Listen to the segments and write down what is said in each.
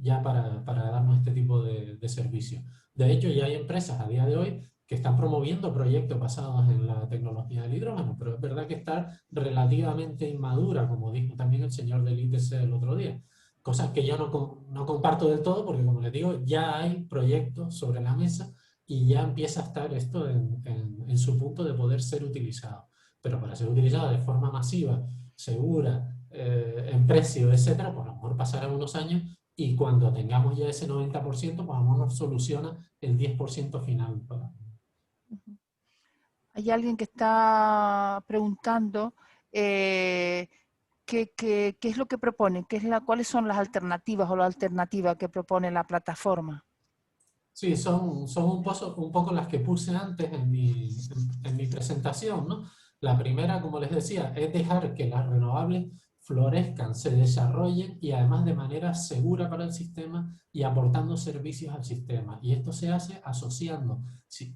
ya para darnos este tipo de servicios. De hecho, ya hay empresas a día de hoy que están promoviendo proyectos basados en la tecnología del hidrógeno, pero es verdad que está relativamente inmadura, como dijo también el señor del ITC el otro día. Cosas que yo no comparto del todo, porque como les digo, ya hay proyectos sobre la mesa y ya empieza a estar esto en su punto de poder ser utilizado. Pero para ser utilizado de forma masiva, segura, en precio, etcétera, pues a lo mejor pasarán unos años y cuando tengamos ya ese 90%, pues a lo mejor nos soluciona el 10% final. Hay alguien que está preguntando qué es lo que proponen, cuáles son las alternativas o la alternativa que propone la plataforma. Sí, son un poco las que puse antes en mi presentación, ¿no? La primera, como les decía, es dejar que las renovables florezcan, se desarrollen y además de manera segura para el sistema y aportando servicios al sistema. Y esto se hace asociando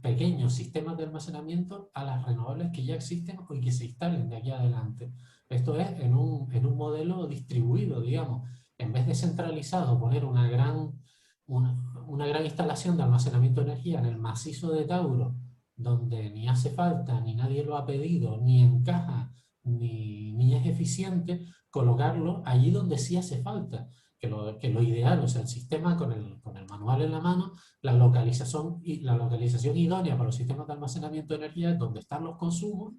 pequeños sistemas de almacenamiento a las renovables que ya existen y que se instalen de aquí adelante. Esto es en un modelo distribuido, digamos. En vez de centralizado, poner una gran instalación de almacenamiento de energía en el macizo de Tauro, donde ni hace falta, ni nadie lo ha pedido, ni encaja, ni es eficiente, colocarlo allí donde sí hace falta. Que lo ideal, o sea, el sistema con el manual en la mano, la localización idónea para los sistemas de almacenamiento de energía es donde están los consumos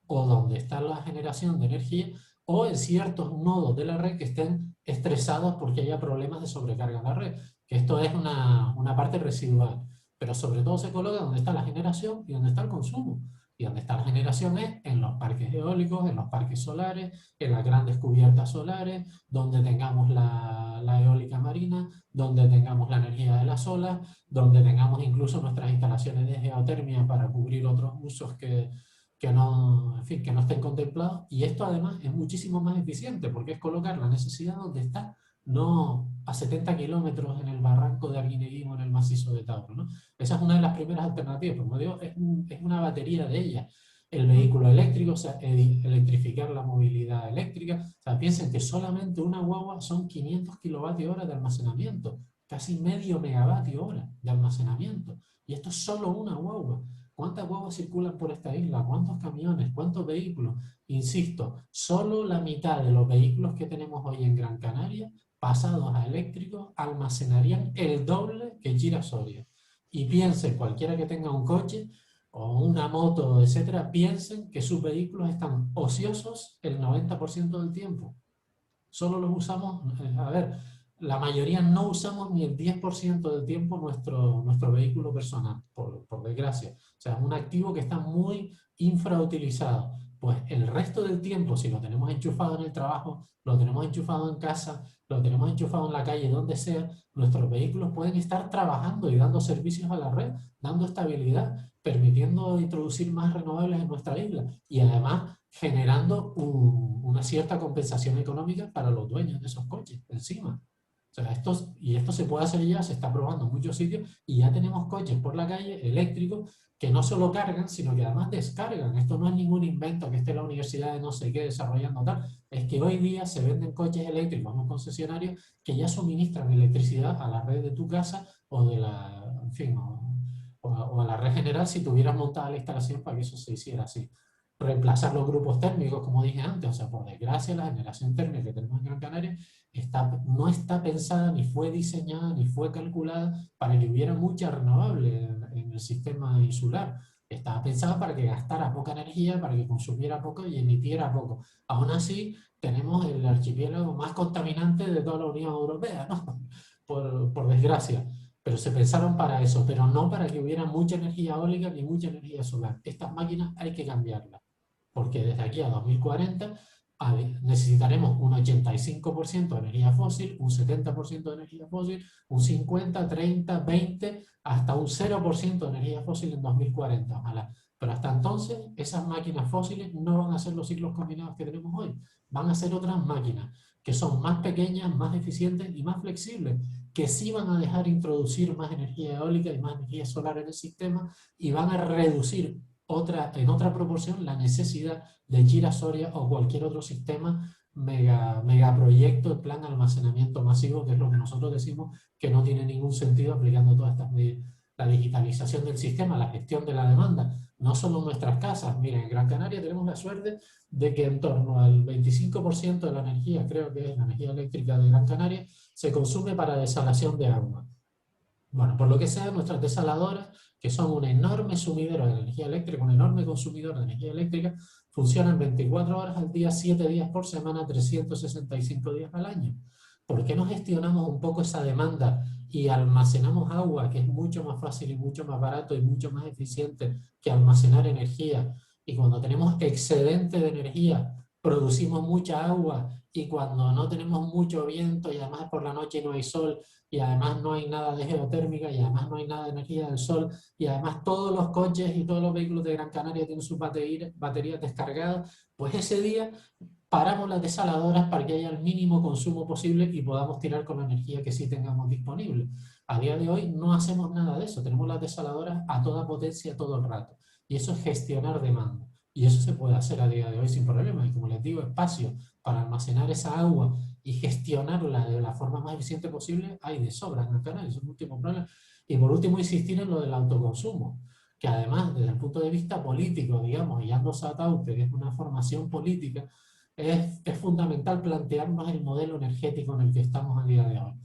o donde está la generación de energía o en ciertos nodos de la red que estén estresados porque haya problemas de sobrecarga en la red, que esto es una parte residual, pero sobre todo se coloca donde está la generación y donde está el consumo. Y donde está la generación es en los parques eólicos, en los parques solares, en las grandes cubiertas solares, donde tengamos la eólica marina, donde tengamos la energía de las olas, donde tengamos incluso nuestras instalaciones de geotermia para cubrir otros usos que no, en fin, que no estén contemplados. Y esto además es muchísimo más eficiente porque es colocar la necesidad donde está, no a 70 kilómetros en el barranco de Arguineguín o en el macizo de Tauro, ¿no? Esa es una de las primeras alternativas, como digo, es una batería de ellas. El vehículo eléctrico, o sea, electrificar la movilidad eléctrica. O sea, piensen que solamente una guagua son 500 kilovatios hora de almacenamiento, casi medio megavatio hora de almacenamiento. Y esto es solo una guagua. ¿Cuántas guaguas circulan por esta isla? ¿Cuántos camiones? ¿Cuántos vehículos? Insisto, solo la mitad de los vehículos que tenemos hoy en Gran Canaria, pasados a eléctricos, almacenarían el doble que Gira Soria. Y piensen, cualquiera que tenga un coche o una moto, etcétera, piensen que sus vehículos están ociosos el 90% del tiempo. Solo los usamos, a ver, la mayoría no usamos ni el 10% del tiempo nuestro vehículo personal, por desgracia. O sea, es un activo que está muy infrautilizado. Pues el resto del tiempo, si lo tenemos enchufado en el trabajo, lo tenemos enchufado en casa, lo tenemos enchufado en la calle, donde sea, nuestros vehículos pueden estar trabajando y dando servicios a la red, dando estabilidad, permitiendo introducir más renovables en nuestra isla y además generando una cierta compensación económica para los dueños de esos coches encima. O sea, esto se puede hacer ya, se está probando en muchos sitios y ya tenemos coches por la calle eléctricos que no solo cargan, sino que además descargan. Esto no es ningún invento que esté la universidad de no sé qué desarrollando tal. Es que hoy día se venden coches eléctricos en los concesionarios que ya suministran electricidad a la red de tu casa o de la, en fin, o a la red general si tuvieras montada la instalación para que eso se hiciera así. Reemplazar los grupos térmicos, como dije antes, o sea, por desgracia la generación térmica que tenemos en Gran Canaria no está pensada, ni fue diseñada, ni fue calculada para que hubiera mucha renovable en el sistema insular. Estaba pensada para que gastara poca energía, para que consumiera poco y emitiera poco. Aún así, tenemos el archipiélago más contaminante de toda la Unión Europea, ¿no? Por desgracia. Pero se pensaron para eso, pero no para que hubiera mucha energía eólica ni mucha energía solar. Estas máquinas hay que cambiarlas, porque desde aquí a 2040 necesitaremos un 85% de energía fósil, un 70% de energía fósil, un 50, 30, 20, hasta un 0% de energía fósil en 2040, ojalá. Pero hasta entonces, esas máquinas fósiles no van a ser los ciclos combinados que tenemos hoy. Van a ser otras máquinas que son más pequeñas, más eficientes y más flexibles, que sí van a dejar introducir más energía eólica y más energía solar en el sistema y van a reducir en otra proporción la necesidad de Gira Soria o cualquier otro sistema megaproyecto en plan almacenamiento masivo, que es lo que nosotros decimos que no tiene ningún sentido aplicando todas estas medidas. La digitalización del sistema, la gestión de la demanda, no solo en nuestras casas. Miren, en Gran Canaria tenemos la suerte de que en torno al 25% de la energía, creo que es la energía eléctrica de Gran Canaria, se consume para desalación de agua. Bueno, por lo que sea, nuestras desaladoras, que son un enorme sumidero de energía eléctrica, un enorme consumidor de energía eléctrica, funcionan 24 horas al día, 7 días por semana, 365 días al año. ¿Por qué no gestionamos un poco esa demanda y almacenamos agua, que es mucho más fácil y mucho más barato y mucho más eficiente que almacenar energía? Y cuando tenemos excedente de energía, producimos mucha agua, y cuando no tenemos mucho viento y además por la noche no hay sol, y además no hay nada de geotérmica, y además no hay nada de energía del sol, y además todos los coches y todos los vehículos de Gran Canaria tienen sus baterías descargadas, pues ese día paramos las desaladoras para que haya el mínimo consumo posible y podamos tirar con la energía que sí tengamos disponible. A día de hoy no hacemos nada de eso, tenemos las desaladoras a toda potencia todo el rato, y eso es gestionar demanda. Y eso se puede hacer a día de hoy sin problema, y como les digo, espacio para almacenar esa agua y gestionarla de la forma más eficiente posible hay de sobra en el canal, es un último problema. Y por último, insistir en lo del autoconsumo, que además desde el punto de vista político, digamos, y Ando Sataute, que es una formación política, es fundamental plantearnos el modelo energético en el que estamos a día de hoy. O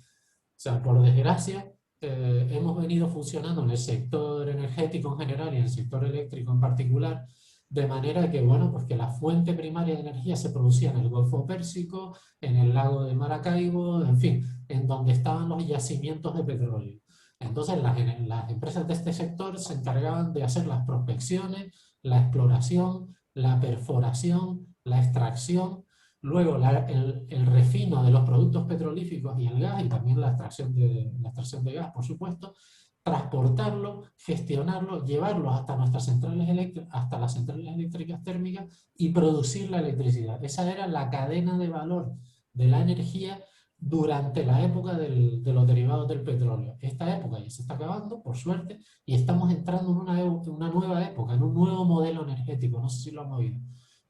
sea, por desgracia, hemos venido funcionando en el sector energético en general y en el sector eléctrico en particular, de manera que, bueno, pues que la fuente primaria de energía se producía en el Golfo Pérsico, en el lago de Maracaibo, en fin, en donde estaban los yacimientos de petróleo. Entonces, las empresas de este sector se encargaban de hacer las prospecciones, la exploración, la perforación, la extracción, luego el refino de los productos petrolíficos y el gas, y también la extracción de gas, por supuesto, transportarlo, gestionarlo, llevarlo hasta nuestras hasta las centrales eléctricas térmicas y producir la electricidad. Esa era la cadena de valor de la energía durante la época de los derivados del petróleo. Esta época ya se está acabando, por suerte, y estamos entrando en una nueva época, en un nuevo modelo energético. No sé si lo han oído.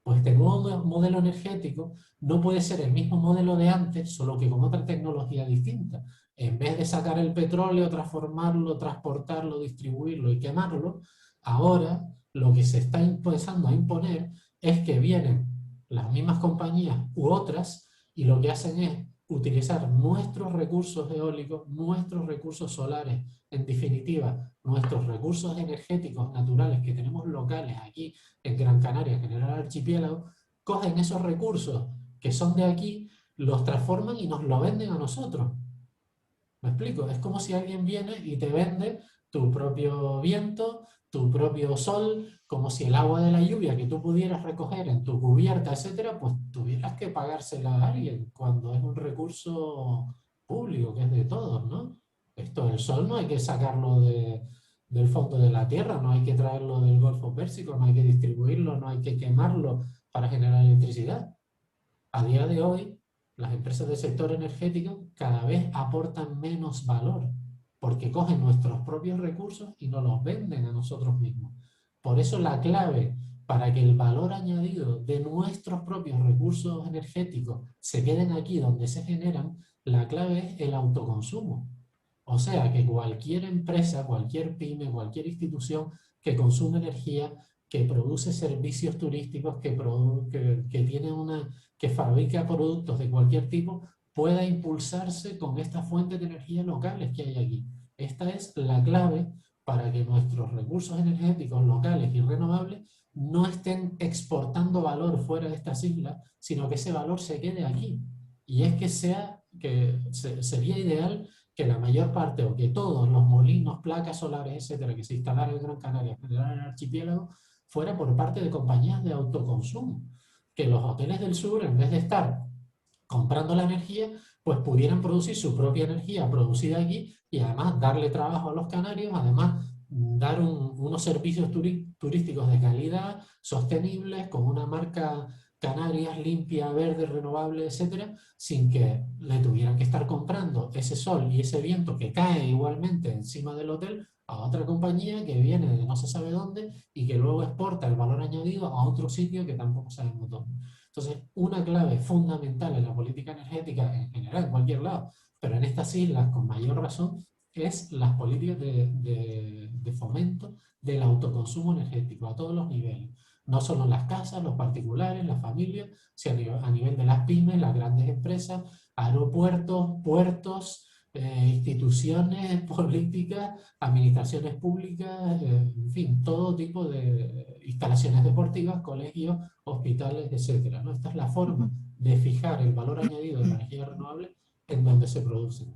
Pues este nuevo modelo energético no puede ser el mismo modelo de antes, solo que con otra tecnología distinta. En vez de sacar el petróleo, transformarlo, transportarlo, distribuirlo y quemarlo, ahora lo que se está empezando a imponer es que vienen las mismas compañías u otras y lo que hacen es utilizar nuestros recursos eólicos, nuestros recursos solares, en definitiva, nuestros recursos energéticos naturales que tenemos locales aquí en Gran Canaria, en general archipiélago, cogen esos recursos que son de aquí, los transforman y nos lo venden a nosotros. ¿Me explico? Es como si alguien viene y te vende tu propio viento, tu propio sol, como si el agua de la lluvia que tú pudieras recoger en tu cubierta, etcétera, pues tuvieras que pagársela a alguien cuando es un recurso público, que es de todos, ¿no? Esto, el sol no hay que sacarlo del fondo de la tierra, no hay que traerlo del Golfo Pérsico, no hay que distribuirlo, no hay que quemarlo para generar electricidad. A día de hoy, las empresas del sector energético cada vez aportan menos valor, porque cogen nuestros propios recursos y nos los venden a nosotros mismos. Por eso la clave para que el valor añadido de nuestros propios recursos energéticos se queden aquí donde se generan, la clave es el autoconsumo. O sea que cualquier empresa, cualquier pyme, cualquier institución que consume energía, que produce servicios turísticos, que tiene que fabrica productos de cualquier tipo, pueda impulsarse con estas fuentes de energía locales que hay aquí. Esta es la clave para que nuestros recursos energéticos locales y renovables no estén exportando valor fuera de estas islas, sino que ese valor se quede aquí. Y es que sería ideal que la mayor parte o que todos los molinos, placas solares, etcétera, que se instalaron en Gran Canaria, en el archipiélago, fuera por parte de compañías de autoconsumo. Que los hoteles del sur, en vez de estar comprando la energía, pues pudieran producir su propia energía producida aquí y además darle trabajo a los canarios, además dar unos servicios turísticos de calidad, sostenibles, con una marca Canarias limpia, verde, renovable, etcétera, sin que le tuvieran que estar comprando ese sol y ese viento que cae igualmente encima del hotel a otra compañía que viene de no se sabe dónde y que luego exporta el valor añadido a otro sitio que tampoco sabemos dónde. Entonces, una clave fundamental en la política energética, en general, en cualquier lado, pero en estas islas con mayor razón, es las políticas de fomento del autoconsumo energético a todos los niveles. No solo en las casas, los particulares, las familias, sino a nivel de las pymes, las grandes empresas, aeropuertos, puertos, instituciones políticas, administraciones públicas, en fin, todo tipo de instalaciones deportivas, colegios, hospitales, etcétera, ¿no? Esta es la forma Ujú. de fijar el valor añadido de la energía renovable en donde se producen.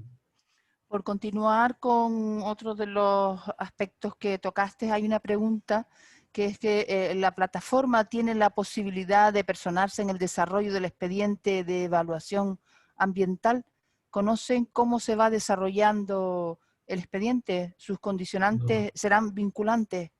Por continuar con otro de los aspectos que tocaste, hay una pregunta que es que la plataforma tiene la posibilidad de personarse en el desarrollo del expediente de evaluación ambiental. ¿Conocen cómo se va desarrollando el expediente? ¿Sus condicionantes No. serán vinculantes?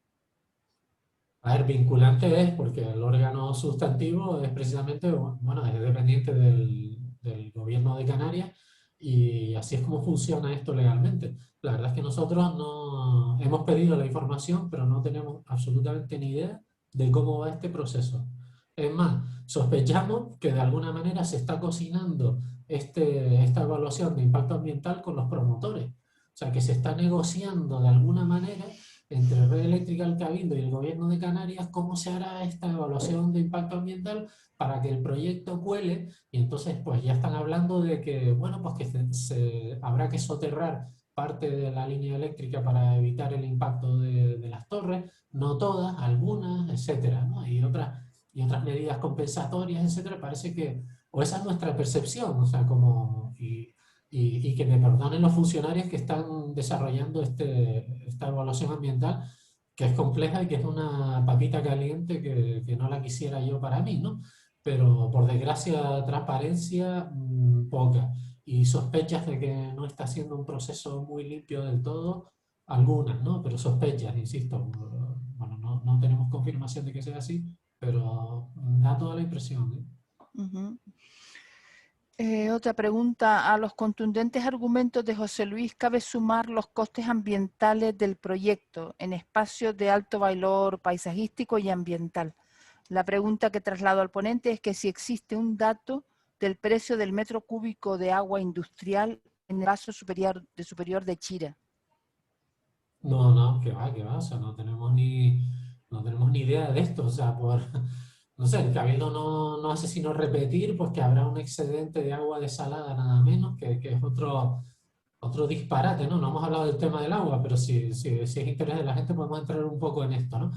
A ver, vinculante es porque el órgano sustantivo es precisamente, bueno, es dependiente del gobierno de Canarias y así es como funciona esto legalmente. La verdad es que nosotros no hemos pedido la información, pero no tenemos absolutamente ni idea de cómo va este proceso. Es más, sospechamos que de alguna manera se está cocinando esta evaluación de impacto ambiental con los promotores. O sea, que se está negociando de alguna manera entre Red Eléctrica, el Cabildo y el Gobierno de Canarias cómo se hará esta evaluación de impacto ambiental para que el proyecto cuele, y entonces pues ya están hablando de que, bueno, pues que habrá que soterrar parte de la línea eléctrica para evitar el impacto de las torres, no todas, algunas, etcétera, ¿no? Y otras medidas compensatorias, etcétera. Parece que, o esa es nuestra percepción, o sea, y que me perdonen los funcionarios que están desarrollando esta evaluación ambiental, que es compleja y que es una papita caliente que no la quisiera yo para mí, ¿no? Pero por desgracia, transparencia, poca. Y sospechas de que no está siendo un proceso muy limpio del todo, algunas, ¿no? Pero sospechas, insisto. Bueno, no tenemos confirmación de que sea así, pero da toda la impresión, ¿eh? Ujú. Otra pregunta. A los contundentes argumentos de José Luis cabe sumar los costes ambientales del proyecto en espacios de alto valor paisajístico y ambiental. La pregunta que traslado al ponente es que si existe un dato del precio del metro cúbico de agua industrial en el vaso superior de Chira. No, que va, o sea, no tenemos ni idea de esto, o sea, no sé, el Cabildo no hace sino repetir, pues que habrá un excedente de agua desalada nada menos, que es otro disparate, ¿no? No hemos hablado del tema del agua, pero si es interés de la gente podemos entrar un poco en esto, ¿no?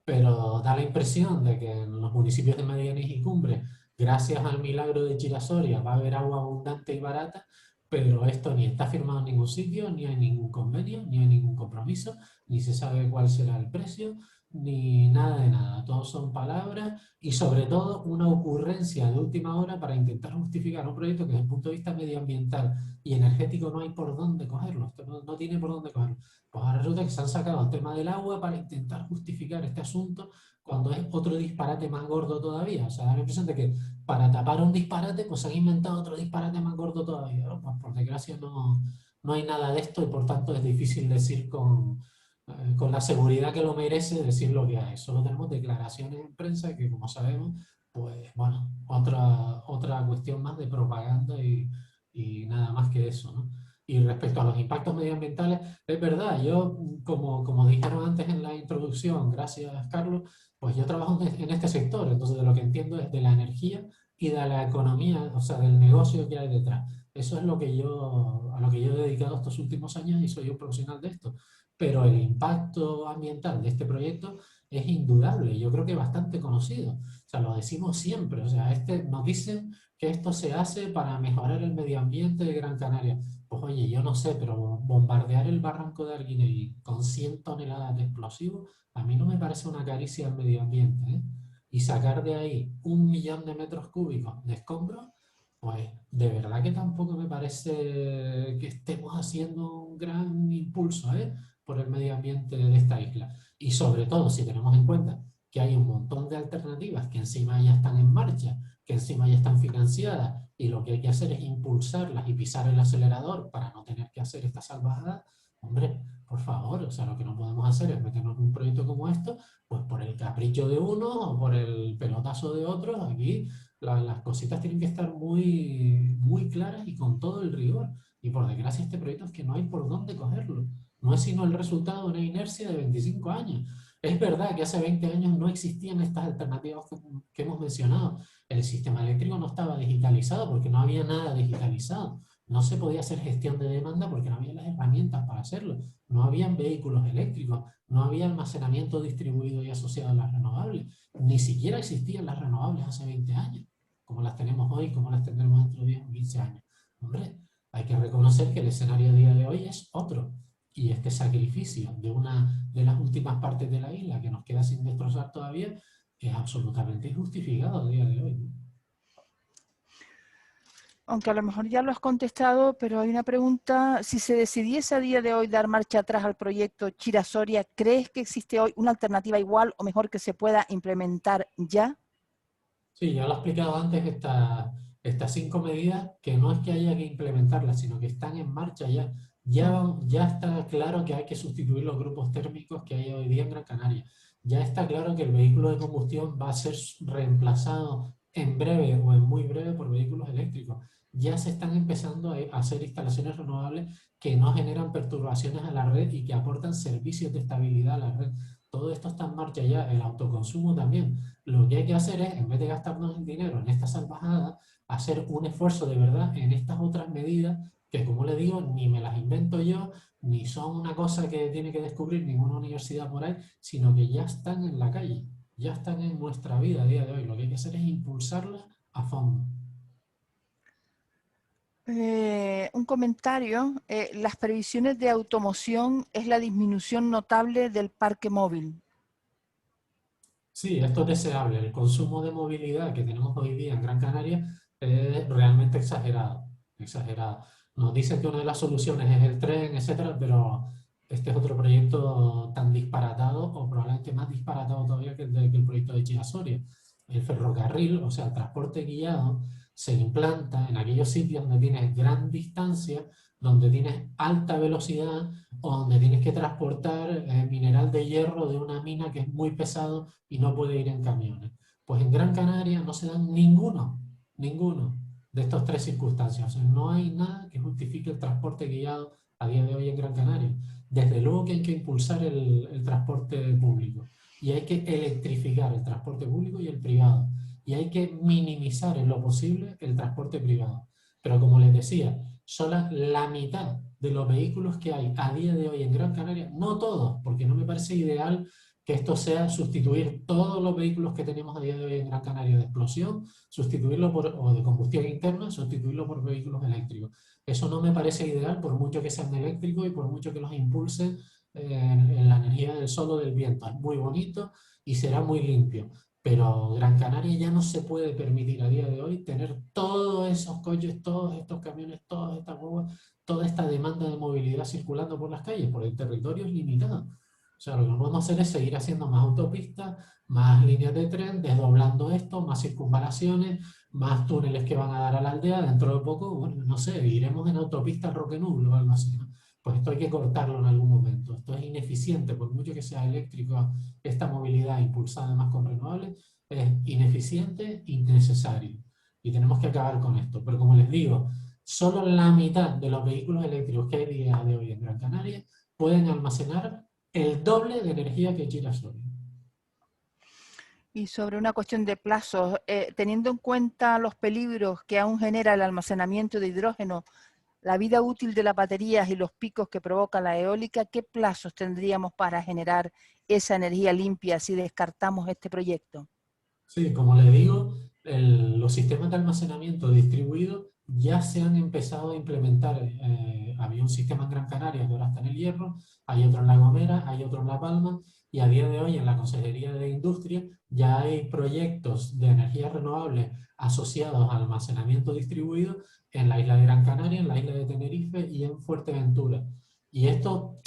Pero da la impresión de que en los municipios de Medianis y Cumbres, gracias al milagro de Chirasoria, va a haber agua abundante y barata, pero esto ni está firmado en ningún sitio, ni hay ningún convenio, ni hay ningún compromiso, ni se sabe cuál será el precio, ni nada de nada. Todo son palabras y sobre todo una ocurrencia de última hora para intentar justificar un proyecto que desde el punto de vista medioambiental y energético no hay por dónde cogerlo. Esto no tiene por dónde cogerlo. Pues ahora resulta que se han sacado el tema del agua para intentar justificar este asunto cuando es otro disparate más gordo todavía. O sea, da la impresión de que para tapar un disparate, pues han inventado otro disparate más gordo todavía, ¿no? Pues por desgracia no hay nada de esto y por tanto es difícil decir con la seguridad que lo merece decir lo que hay. Solo tenemos declaraciones en prensa que, como sabemos, pues bueno, otra cuestión más de propaganda y nada más que eso, ¿no? Y respecto a los impactos medioambientales, es verdad, yo, como dijeron antes en la introducción, gracias Carlos, pues yo trabajo en este sector, entonces de lo que entiendo es de la energía y de la economía, o sea, del negocio que hay detrás. Eso es a lo que yo he dedicado estos últimos años y soy un profesional de esto. Pero el impacto ambiental de este proyecto es indudable, yo creo que bastante conocido. O sea, lo decimos siempre, o sea, nos dicen que esto se hace para mejorar el medio ambiente de Gran Canaria. Pues oye, yo no sé, pero bombardear el barranco de Arguineguín con 100 toneladas de explosivos, a mí no me parece una caricia al medio ambiente, ¿eh? Y sacar de ahí 1 millón de metros cúbicos de escombros, pues de verdad que tampoco me parece que estemos haciendo un gran impulso, ¿eh? Por el medio ambiente de esta isla. Y sobre todo si tenemos en cuenta que hay un montón de alternativas que encima ya están en marcha, que encima ya están financiadas y lo que hay que hacer es impulsarlas y pisar el acelerador para no tener que hacer esta salvajada, hombre, por favor, o sea, lo que no podemos hacer es meternos en un proyecto como esto, pues por el capricho de uno o por el pelotazo de otros, aquí las cositas tienen que estar muy, muy claras y con todo el rigor. Y por desgracia este proyecto es que no hay por dónde cogerlo. No es sino el resultado de una inercia de 25 años. Es verdad que hace 20 años no existían estas alternativas que hemos mencionado. El sistema eléctrico no estaba digitalizado porque no había nada digitalizado. No se podía hacer gestión de demanda porque no había las herramientas para hacerlo. No habían vehículos eléctricos, no había almacenamiento distribuido y asociado a las renovables. Ni siquiera existían las renovables hace 20 años, como las tenemos hoy, como las tendremos dentro de 10 o 15 años. Hombre, hay que reconocer que el escenario a día de hoy es otro. Y este sacrificio de una de las últimas partes de la isla que nos queda sin destrozar todavía es absolutamente injustificado a día de hoy, ¿no? Aunque a lo mejor ya lo has contestado, pero hay una pregunta. Si se decidiese a día de hoy dar marcha atrás al proyecto Chira-Soria, ¿crees que existe hoy una alternativa igual o mejor que se pueda implementar ya? Sí, ya lo he explicado antes, estas 5 medidas, que no es que haya que implementarlas, sino que están en marcha ya. Ya está claro que hay que sustituir los grupos térmicos que hay hoy día en Gran Canaria. Ya está claro que el vehículo de combustión va a ser reemplazado en breve o en muy breve por vehículos eléctricos. Ya se están empezando a hacer instalaciones renovables que no generan perturbaciones a la red y que aportan servicios de estabilidad a la red. Todo esto está en marcha ya, el autoconsumo también. Lo que hay que hacer es, en vez de gastarnos el dinero en esta salvajada, hacer un esfuerzo de verdad en estas otras medidas que, como le digo, ni me las invento yo, ni son una cosa que tiene que descubrir ninguna universidad por ahí, sino que ya están en la calle, ya están en nuestra vida a día de hoy. Lo que hay que hacer es impulsarlas a fondo. Un comentario. Las previsiones de automoción es la disminución notable del parque móvil. Sí, esto es deseable. El consumo de movilidad que tenemos hoy día en Gran Canaria es realmente exagerado. Exagerado. Nos dicen que una de las soluciones es el tren, etcétera, pero este es otro proyecto tan disparatado, o probablemente más disparatado todavía que el proyecto de Chira-Soria. El ferrocarril, o sea, el transporte guiado, se implanta en aquellos sitios donde tienes gran distancia, donde tienes alta velocidad o donde tienes que transportar mineral de hierro de una mina que es muy pesado y no puede ir en camiones. Pues en Gran Canaria no se dan ninguno de estas tres circunstancias. O sea, no hay nada que justifique el transporte guiado a día de hoy en Gran Canaria. Desde luego que hay que impulsar el transporte público y hay que electrificar el transporte público y el privado. Y hay que minimizar en lo posible el transporte privado. Pero como les decía, solo la mitad de los vehículos que hay a día de hoy en Gran Canaria, no todos, porque no me parece ideal que esto sea sustituir todos los vehículos que tenemos a día de hoy en Gran Canaria de explosión, sustituirlo por, o de combustión interna, sustituirlo por vehículos eléctricos. Eso no me parece ideal, por mucho que sean eléctricos y por mucho que los impulsen en la energía del sol o del viento. Es muy bonito y será muy limpio. Pero Gran Canaria ya no se puede permitir a día de hoy tener todos esos coches, todos estos camiones, todas estas guaguas, toda esta demanda de movilidad circulando por las calles, porque el territorio es limitado. O sea, lo que no podemos hacer es seguir haciendo más autopistas, más líneas de tren, desdoblando esto, más circunvalaciones, más túneles que van a dar a la aldea. Dentro de poco, bueno, no sé, iremos en autopista Roque Nublo o algo así, ¿no? Pues esto hay que cortarlo en algún momento. Esto es ineficiente, por mucho que sea eléctrico, esta movilidad impulsada además con renovables, es ineficiente, innecesario. Y tenemos que acabar con esto. Pero como les digo, solo la mitad de los vehículos eléctricos que hay día de hoy en Gran Canaria pueden almacenar el doble de energía que Chira-Soria. Y sobre una cuestión de plazos, teniendo en cuenta los peligros que aún genera el almacenamiento de hidrógeno, la vida útil de las baterías y los picos que provoca la eólica, ¿qué plazos tendríamos para generar esa energía limpia si descartamos este proyecto? Sí, como les digo, los sistemas de almacenamiento distribuido ya se han empezado a implementar. Había un sistema en Gran Canaria que ahora está en El Hierro, hay otro en La Gomera, hay otro en La Palma, y a día de hoy en la Consejería de Industria ya hay proyectos de energías renovables asociados al almacenamiento distribuido en la isla de Gran Canaria, en la isla de Tenerife y en Fuerteventura. Y esto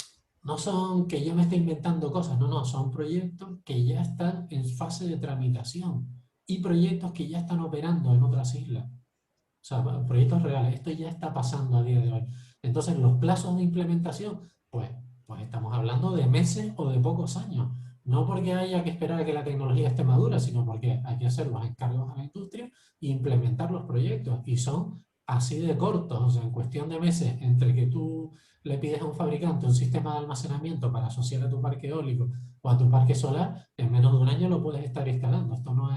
no son que yo me esté inventando cosas, no, son proyectos que ya están en fase de tramitación y proyectos que ya están operando en otras islas. O sea, proyectos reales. Esto ya está pasando a día de hoy. Entonces, los plazos de implementación, pues estamos hablando de meses o de pocos años. No porque haya que esperar a que la tecnología esté madura, sino porque hay que hacer los encargos a la industria e implementar los proyectos. Y son así de cortos, o sea, en cuestión de meses, entre que tú le pides a un fabricante un sistema de almacenamiento para asociar a tu parque eólico o a tu parque solar, en menos de un año lo puedes estar instalando. Esto no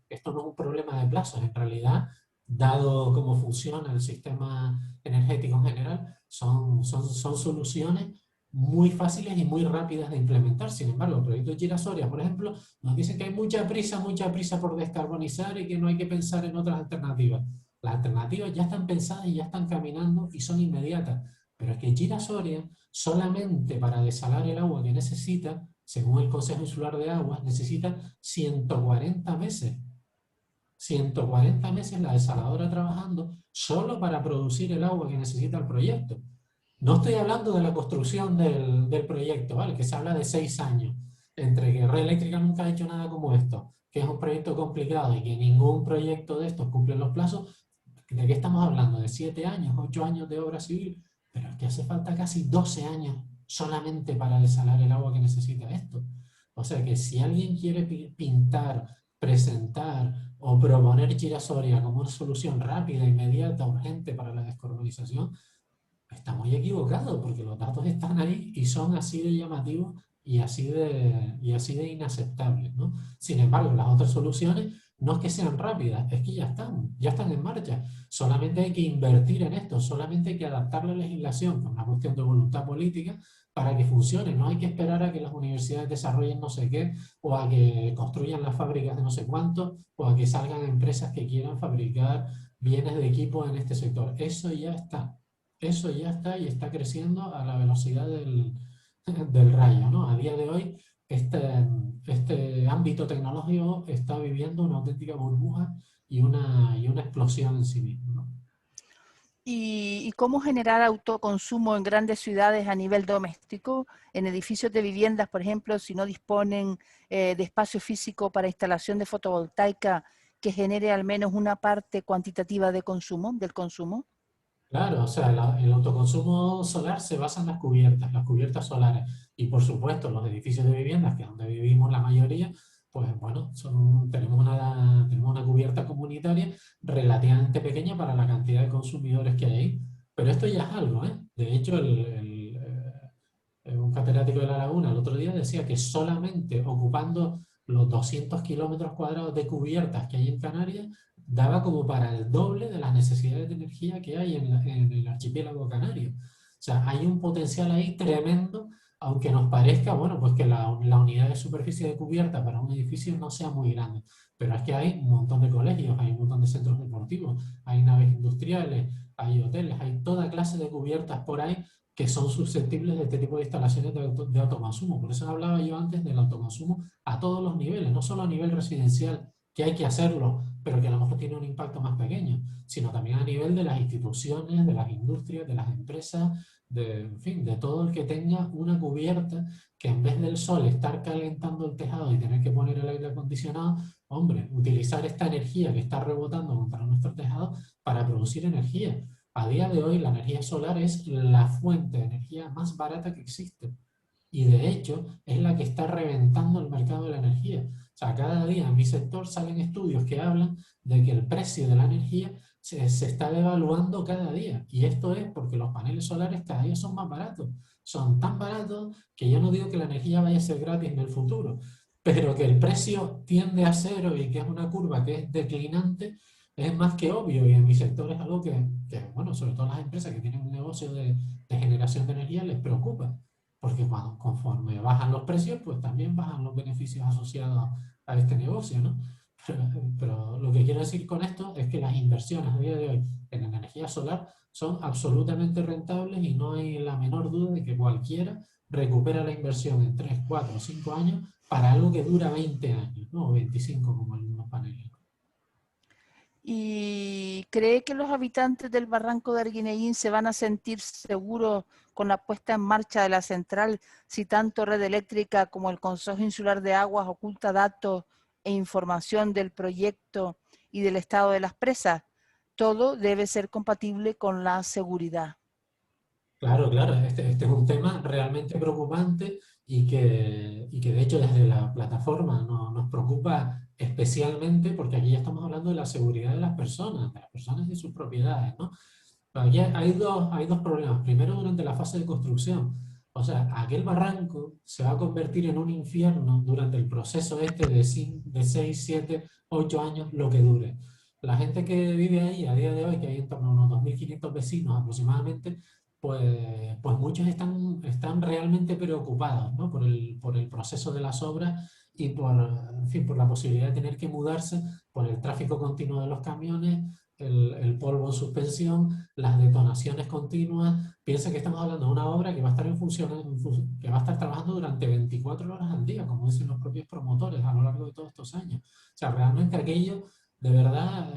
es un problema de plazos. En realidad, dado cómo funciona el sistema energético en general, son soluciones muy fáciles y muy rápidas de implementar. Sin embargo, el proyecto Girasoria, por ejemplo, nos dicen que hay mucha prisa por descarbonizar y que no hay que pensar en otras alternativas. Las alternativas ya están pensadas y ya están caminando y son inmediatas. Pero es que Girasoria, solamente para desalar el agua que necesita, según el Consejo Insular de Aguas, necesita 140 meses. 140 meses la desaladora trabajando solo para producir el agua que necesita el proyecto. No estoy hablando de la construcción del proyecto, ¿vale? Que se habla de 6 años, entre que Red Eléctrica nunca ha hecho nada como esto, que es un proyecto complicado y que ningún proyecto de estos cumple los plazos. ¿De qué estamos hablando? ¿De 7 años, 8 años de obra civil? Pero es que hace falta casi 12 años solamente para desalar el agua que necesita esto. O sea que si alguien quiere pintar, presentar o proponer Girasoria como una solución rápida, inmediata, urgente para la descarbonización, está muy equivocado, porque los datos están ahí y son así de llamativos y así de inaceptables, ¿no? Sin embargo, las otras soluciones no es que sean rápidas, es que ya están en marcha. Solamente hay que invertir en esto, solamente hay que adaptar la legislación, que es una cuestión de voluntad política, para que funcione. No hay que esperar a que las universidades desarrollen no sé qué, o a que construyan las fábricas de no sé cuánto, o a que salgan empresas que quieran fabricar bienes de equipo en este sector. Eso ya está. Eso ya está y está creciendo a la velocidad del rayo, ¿no? A día de hoy, este ámbito tecnológico está viviendo una auténtica burbuja y una explosión en sí mismo, ¿no? ¿Y cómo generar autoconsumo en grandes ciudades a nivel doméstico? En edificios de viviendas, por ejemplo, si no disponen de espacio físico para instalación de fotovoltaica que genere al menos una parte cuantitativa de consumo, del consumo. Claro, o sea, el autoconsumo solar se basa en las cubiertas solares. Y por supuesto, los edificios de viviendas, que es donde vivimos la mayoría, pues bueno, tenemos una cubierta comunitaria relativamente pequeña para la cantidad de consumidores que hay ahí. Pero esto ya es algo, ¿eh? De hecho, un catedrático de La Laguna el otro día decía que solamente ocupando los 200 kilómetros cuadrados de cubiertas que hay en Canarias, daba como para el doble de las necesidades de energía que hay en el archipiélago canario. O sea, hay un potencial ahí tremendo, aunque nos parezca, bueno, pues que la unidad de superficie de cubierta para un edificio no sea muy grande. Pero es que hay un montón de colegios, hay un montón de centros deportivos, hay naves industriales, hay hoteles, hay toda clase de cubiertas por ahí que son susceptibles de este tipo de instalaciones de autoconsumo. Por eso hablaba yo antes del autoconsumo a todos los niveles, no solo a nivel residencial, que hay que hacerlo, pero que a lo mejor tiene un impacto más pequeño, sino también a nivel de las instituciones, de las industrias, de las empresas, en fin, de todo el que tenga una cubierta que en vez del sol estar calentando el tejado y tener que poner el aire acondicionado, hombre, utilizar esta energía que está rebotando contra nuestro tejado para producir energía. A día de hoy la energía solar es la fuente de energía más barata que existe y de hecho es la que está reventando el mercado de la energía. O sea, cada día en mi sector salen estudios que hablan de que el precio de la energía se está devaluando cada día y esto es porque los paneles solares cada día son más baratos. Son tan baratos que yo no digo que la energía vaya a ser gratis en el futuro, pero que el precio tiende a cero y que es una curva que es declinante es más que obvio y en mi sector es algo bueno, sobre todo las empresas que tienen un negocio de generación de energía les preocupa, porque conforme bajan los precios, pues también bajan los beneficios asociados a este negocio, ¿no? Pero lo que quiero decir con esto es que las inversiones a día de hoy en energía solar son absolutamente rentables y no hay la menor duda de que cualquiera recupera la inversión en 3, 4, 5 años para algo que dura 20 años, ¿no? O 25 como algunos paneles. ¿Y cree que los habitantes del barranco de Arguineguín se van a sentir seguros con la puesta en marcha de la central si tanto Red Eléctrica como el Consejo Insular de Aguas oculta datos e información del proyecto y del estado de las presas? Todo debe ser compatible con la seguridad. Claro, claro, este es un tema realmente preocupante y que de hecho desde la plataforma nos preocupa especialmente porque aquí ya estamos hablando de la seguridad de las personas y sus propiedades, ¿no? Pero aquí hay dos problemas. Primero, durante la fase de construcción. O sea, aquel barranco se va a convertir en un infierno durante el proceso este de 6, 7, 8 años, lo que dure. La gente que vive ahí a día de hoy, que hay en torno a unos 2.500 vecinos aproximadamente, pues muchos están realmente preocupados, ¿no? Por el proceso de las obras y en fin, por la posibilidad de tener que mudarse, por el tráfico continuo de los camiones, el polvo en suspensión, las detonaciones continuas. Piensa que estamos hablando de una obra que va a estar que va a estar trabajando durante 24 horas al día, como dicen los propios promotores a lo largo de todos estos años. O sea, realmente aquello, de verdad,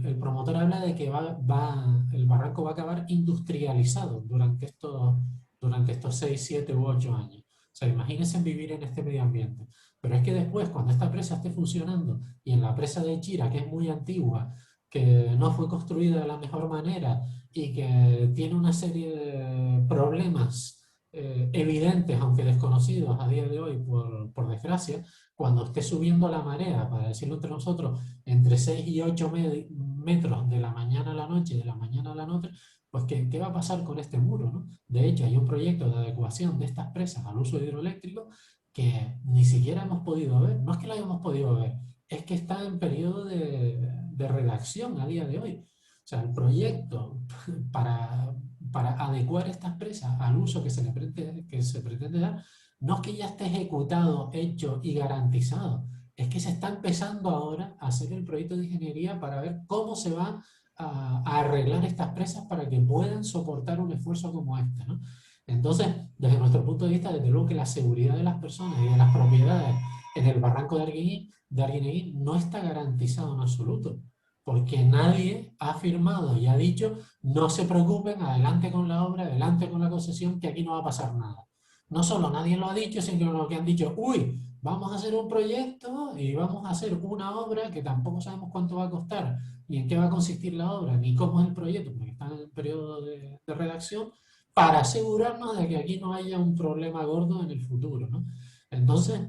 el promotor habla de que el barranco va a acabar industrializado durante estos 6, 7 u 8 años. O sea, imagínense vivir en este medio ambiente. Pero es que después, cuando esta presa esté funcionando, y en la presa de Chira, que es muy antigua, que no fue construida de la mejor manera y que tiene una serie de problemas evidentes, aunque desconocidos a día de hoy, por desgracia, cuando esté subiendo la marea, para decirlo entre nosotros, entre 6 y 8 metros de la mañana a la noche, de la mañana a la noche, pues ¿qué va a pasar con este muro, ¿no? De hecho, hay un proyecto de adecuación de estas presas al uso hidroeléctrico que ni siquiera hemos podido ver. No es que lo hayamos podido ver, es que está en periodo de redacción a día de hoy. O sea, el proyecto para, para adecuar estas presas al uso que se pretende dar, no es que ya esté ejecutado, hecho y garantizado, es que se está empezando ahora a hacer el proyecto de ingeniería para ver cómo se va a arreglar estas presas para que puedan soportar un esfuerzo como este, ¿no? Entonces, desde nuestro punto de vista, desde luego que la seguridad de las personas y de las propiedades en el barranco de Arguineguín no está garantizado en absoluto, porque nadie ha afirmado y ha dicho, no se preocupen, adelante con la obra, adelante con la concesión, que aquí no va a pasar nada. No solo nadie lo ha dicho, sino que han dicho, uy, vamos a hacer un proyecto y vamos a hacer una obra que tampoco sabemos cuánto va a costar, ni en qué va a consistir la obra, ni cómo es el proyecto, porque está en el periodo de redacción, para asegurarnos de que aquí no haya un problema gordo en el futuro, ¿no? Entonces,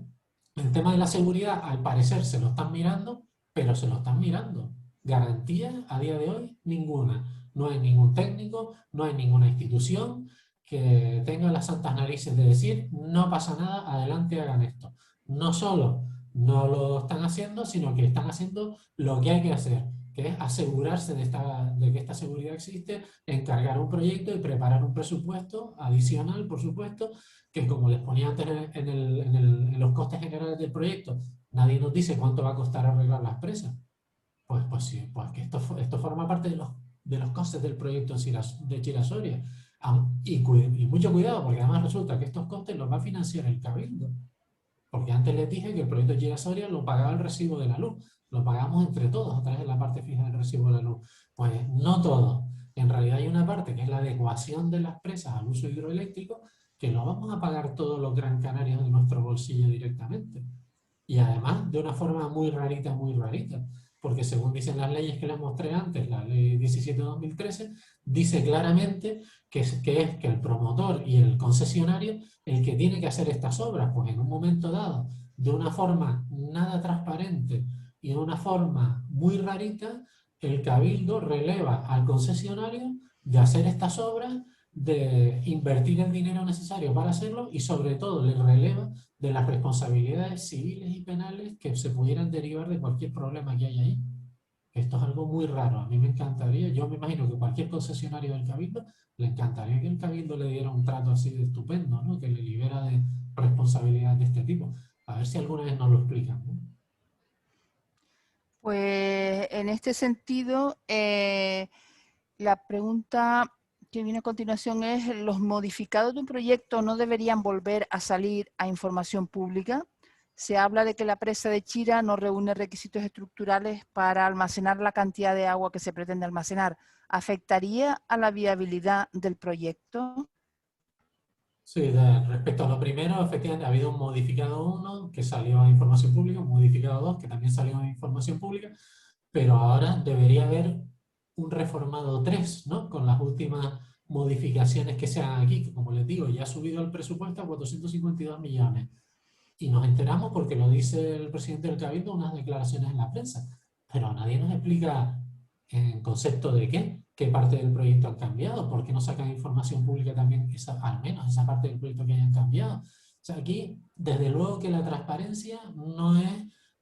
el tema de la seguridad, al parecer, se lo están mirando, pero se lo están mirando. Garantía a día de hoy, ninguna. No hay ningún técnico, no hay ninguna institución que tenga las santas narices de decir, no pasa nada, adelante, hagan esto. No solo no lo están haciendo, sino que están haciendo lo que hay que hacer, que es asegurarse de que esta seguridad existe, encargar un proyecto y preparar un presupuesto adicional, por supuesto, que como les ponía antes en los costes generales del proyecto, nadie nos dice cuánto va a costar arreglar las presas. Pues sí, pues que esto forma parte de los costes del proyecto de Chira-Soria. Y mucho cuidado, porque además resulta que estos costes los va a financiar el Cabildo. Porque antes les dije que el proyecto Chira-Soria lo pagaba el recibo de la luz. Lo pagamos entre todos a través de la parte fija del recibo de la luz. Pues no todo. En realidad hay una parte que es la adecuación de las presas al uso hidroeléctrico, que lo vamos a pagar todos los Gran Canarios de nuestro bolsillo directamente. Y además de una forma muy rarita, muy rarita. Porque según dicen las leyes que les mostré antes, la ley 17/2013, dice claramente que el promotor y el concesionario el que tiene que hacer estas obras, pues en un momento dado, de una forma nada transparente y de una forma muy rarita, el cabildo releva al concesionario de hacer estas obras, de invertir el dinero necesario para hacerlo y sobre todo le releva de las responsabilidades civiles y penales que se pudieran derivar de cualquier problema que haya ahí. Esto es algo muy raro. A mí me encantaría, yo me imagino que cualquier concesionario del Cabildo le encantaría que el Cabildo le diera un trato así de estupendo, ¿no? Que le libera de responsabilidad de este tipo. A ver si alguna vez nos lo explican, ¿no? Pues en este sentido, la pregunta que viene a continuación es, ¿los modificados de un proyecto no deberían volver a salir a información pública? Se habla de que la presa de Chira no reúne requisitos estructurales para almacenar la cantidad de agua que se pretende almacenar. ¿Afectaría a la viabilidad del proyecto? Sí, respecto a lo primero, efectivamente ha habido un modificado 1 que salió a información pública, un modificado 2 que también salió a información pública, pero ahora debería haber un reformado 3, ¿no? Con las últimas modificaciones que se hagan aquí, que como les digo, ya ha subido el presupuesto a 452 millones. Y nos enteramos porque lo dice el presidente del Cabildo en unas declaraciones en la prensa. Pero nadie nos explica en concepto de qué parte del proyecto han cambiado, por qué no sacan información pública también, al menos esa parte del proyecto que hayan cambiado. O sea, aquí, desde luego que la transparencia no es